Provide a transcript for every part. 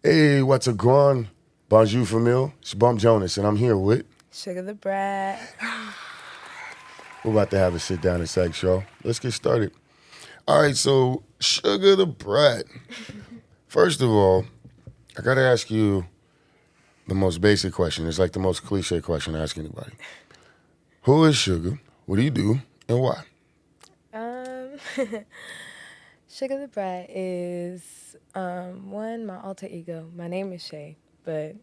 Hey, what's a going? Bonjour, famille. It's Bump Jonas, and I'm here with. Sugar the Brat. We're about to have a sit down and Syke show. Let's get started. All right, so Sugar the Brat. First of all, I gotta ask you the most basic question. It's like the most cliche question to ask anybody. Who is Sugar? What do you do? And why? Um, Sugar the Brat is my alter ego. My name is Shay, but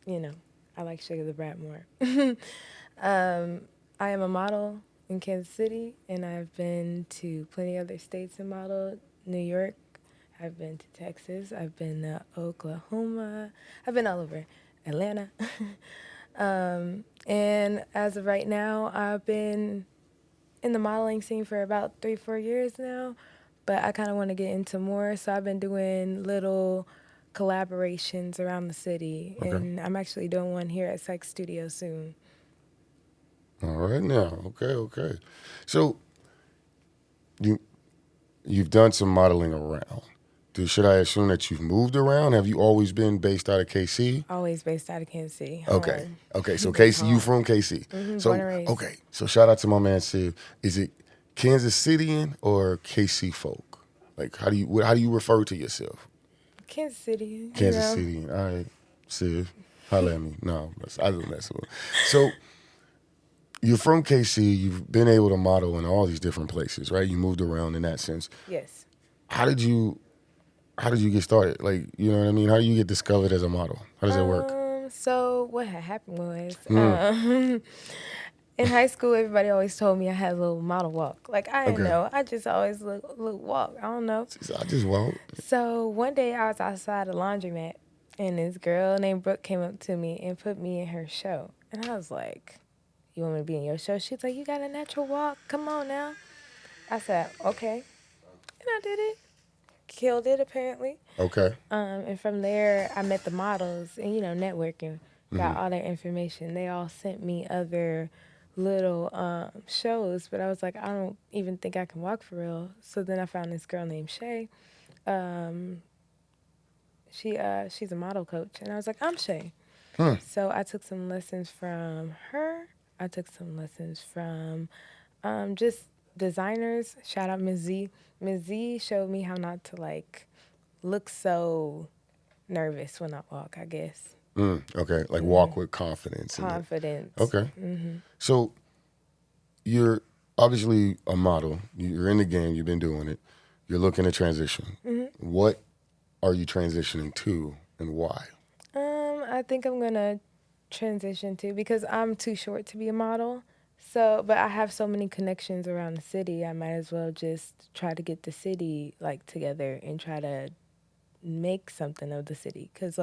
you know, I like Sugar the Brat more. I am a model in Kansas City, and I've been to plenty of other states and modeled. New York. I've been to Texas. I've been to Oklahoma. I've been all over. Atlanta. And as of right now, I've been in the modeling scene for about 3-4 years now, but I kind of want to get into more. So I've been doing little collaborations around the city, Okay. and I'm actually doing one here at Syke Studio soon. All right now. Okay. So you you've done some modeling around. Should I assume that you've moved around? Have you always been based out of KC? Always based out of Kansas City, Okay. home. Okay. So KC, you Home. from KC. Born So and raised. okay. So shout out to my man Sid. Is it Kansas Cityan or KC folk? Like how do you refer to yourself? Kansas City, Kansas Cityan. All right, Sid. Holla at me. No, I don't mess with. So you're from KC. You've been able to model in all these different places, right? You moved around in that sense. Yes. How did you How did you get started? Like, you know what I mean? How do you get discovered as a model? How does that work? So what had happened was, Mm, in high school, everybody always told me I had a little model walk. Like, I didn't okay. know. I just always look walk. I don't know. So I just won't. So one day I was outside a laundromat, and this girl named Brooke came up to me and put me in her show. And I was like, "You want me to be in your show?" She's like, "You got a natural walk. Come on now." I said, "Okay." And I did it. Killed it, apparently. Okay. And from there, I met the models and, networking, got all their information. They all sent me other little shows, but I was like, I don't even think I can walk for real. So then I found this girl named Shay. Um, she's a model coach, and I was like, I'm Shay. Hmm. So I took some lessons from her. I took some lessons from just designers. Shout out Ms. Z. Ms. Z showed me how not to look so nervous when I walk, I guess. Okay. Like walk with confidence. Confidence. Okay. So you're obviously a model. You're in the game. You've been doing it. You're looking to transition. What are you transitioning to and why? I think I'm gonna transition to, because I'm too short to be a model. So, but I have so many connections around the city. I might as well just try to get the city together and try to make something of the city. Cause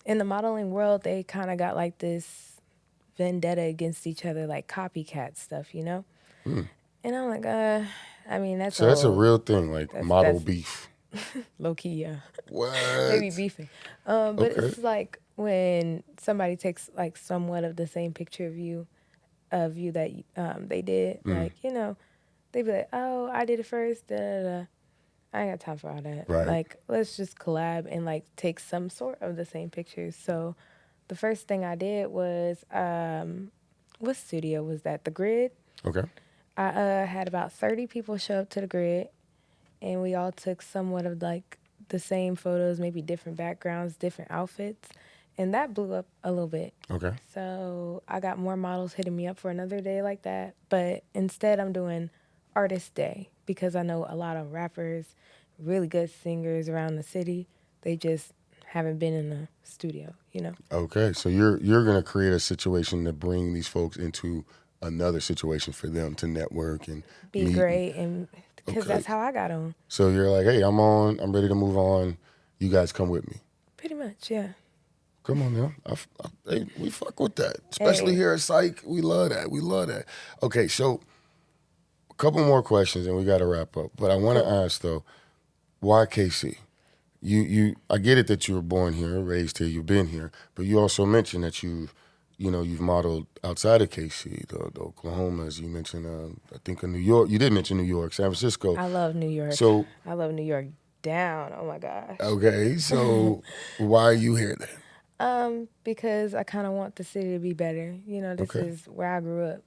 in the modeling world, they kind of got this vendetta against each other, like copycat stuff. Mm. And I'm like, I mean, that's So that's a old. real thing, like model That's beef. low key, yeah. They be What? beefing. But Okay. it's like when somebody takes somewhat of the same picture of you that they did, they be like, oh, I did it first. Da, da, da. I ain't got time for all that. Right. Let's just collab and take some sort of the same pictures. So the first thing I did was, what studio was that? The Grid. Okay. I had about 30 people show up to the Grid, and we all took somewhat of the same photos, maybe different backgrounds, different outfits, and that blew up a little bit. Okay. So I got more models hitting me up for another day like that, but instead I'm doing Artist Day, because I know a lot of rappers, really good singers around the city. They just haven't been in the studio. Okay. So you're gonna create a situation to bring these folks into another situation for them to network and Be meet. great, and because Okay. that's how I got on. So you're like, hey, I'm on. I'm ready to move on. You guys come with me. Pretty much, yeah. Come on now. Hey, we fuck with that. Especially Hey, here at Syke. We love that. We love that. Okay, so a couple more questions and we got to wrap up. But I want to cool. ask though, why KC? I get it that you were born here, raised here, you've been here, but you also mentioned that you've modeled outside of KC, the Oklahomas. You mentioned, I think, in New York. You did mention New York, San Francisco. I love New York. So I love New York down. Oh my gosh. Okay, so why are you here then? Because I kind of want the city to be better. This Okay. is where I grew up.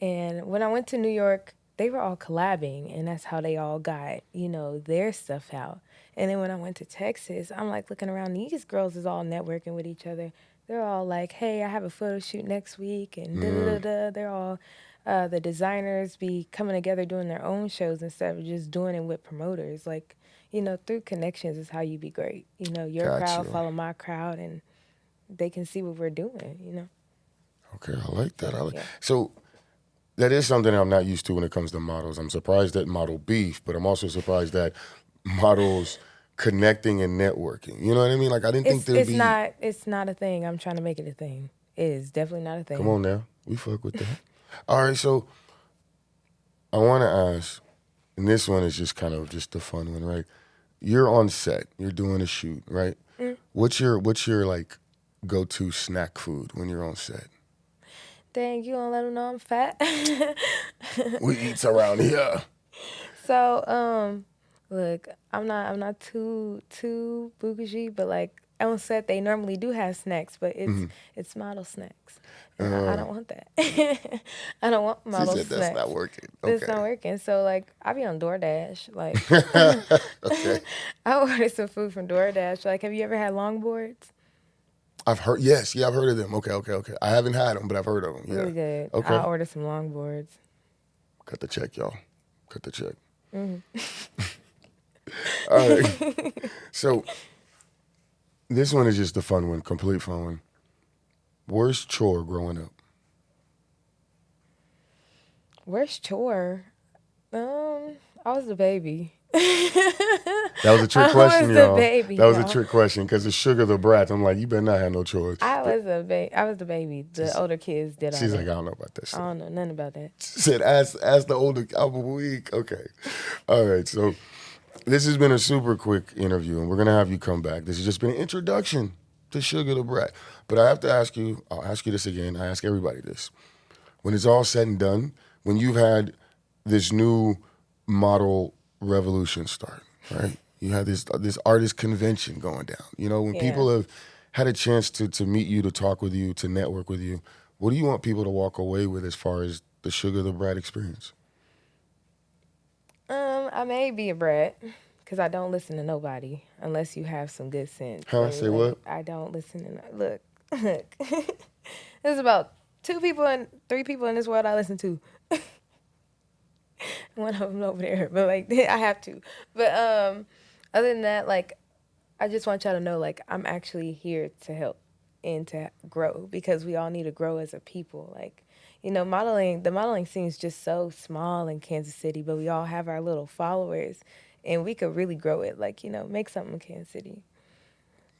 And when I went to New York, they were all collabing, and that's how they all got, their stuff out. And then when I went to Texas, I'm like looking around, these girls is all networking with each other. They're all like, hey, I have a photo shoot next week, and da da da da. They're all, the designers be coming together doing their own shows instead of just doing it with promoters. Like, through connections is how you be great. Your Got crowd you. follow my crowd, and they can see what we're doing. Okay, I like that. Yeah. So that is something I'm not used to when it comes to models. I'm surprised at model beef, but I'm also surprised that models connecting and networking. You know what I mean? Like I didn't think there'd be. It's not a thing. I'm trying to make it a thing. It is definitely not a Come thing. on now, we fuck with that. All right, so I want to ask, and this one is just kind of just a fun one, right? You're on set, you're doing a shoot, right? What's your like go-to snack food when you're on set? Dang, you gonna let them know I'm fat? We eats around here. So, look, I'm not too bougie, but like on set they normally do have snacks, but it's model snacks. And I don't want that. I don't want She model said that's not snacks. working. That's Okay. not working. So like I be on DoorDash. Like Okay. I order some food from DoorDash. Like, have you ever had longboards? I've heard. Yes, yeah, I've heard of them. Okay. I haven't had them, but I've heard of them. Yeah. Really good. I Okay. order some longboards. Cut the check, y'all. Cut the check. All right. So this one is just a fun one, complete fun one. Worst chore growing up? Worst chore? I was the baby. That was a trick I question, was the y'all. baby, That was a y'all. trick question because it's Sugar the Brat. I'm like, you better not have no chores. I was the baby. The older kids did all She's that. like, I don't know about that I shit. don't know nothing about that. She said, ask the older. I'm a week. Okay. All right. So this has been a super quick interview, and we're gonna have you come back. This has just been an introduction to Sugar the Brat. But I have to ask you. I'll ask you this again. I ask everybody this. When it's all said and done, when you've had this new model revolution start, right? You had this artist convention going down. When Yeah. people have had a chance to meet you, to talk with you, to network with you, what do you want people to walk away with as far as the Sugar the Brat experience? I may be a brat because I don't listen to nobody unless you have some good sense. Huh? And, Say like, what? I don't listen to. Look. There's about 3 people in this world I listen to. One of them over there, but like I have to. But other than that, like I just want y'all to know, like I'm actually here to help and to grow because we all need to grow as a people. Like the modeling scene is just so small in Kansas City, but we all have our little followers, and we could really grow it. Like make something in Kansas City.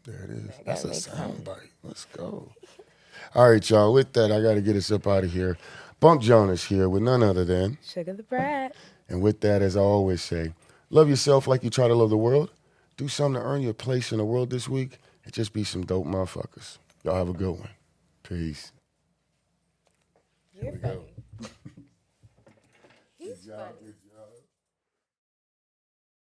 There it is. I That's gotta a make something. soundbite. Let's go. All right, y'all. With that, I got to get us up out of here. Bunk Jonas here with none other than. Sugar the Brat. And with that, as I always say, love yourself like you try to love the world. Do something to earn your place in the world this week. And just be some dope motherfuckers. Y'all have a good one. Peace. You're Here we go. funny. He's funny.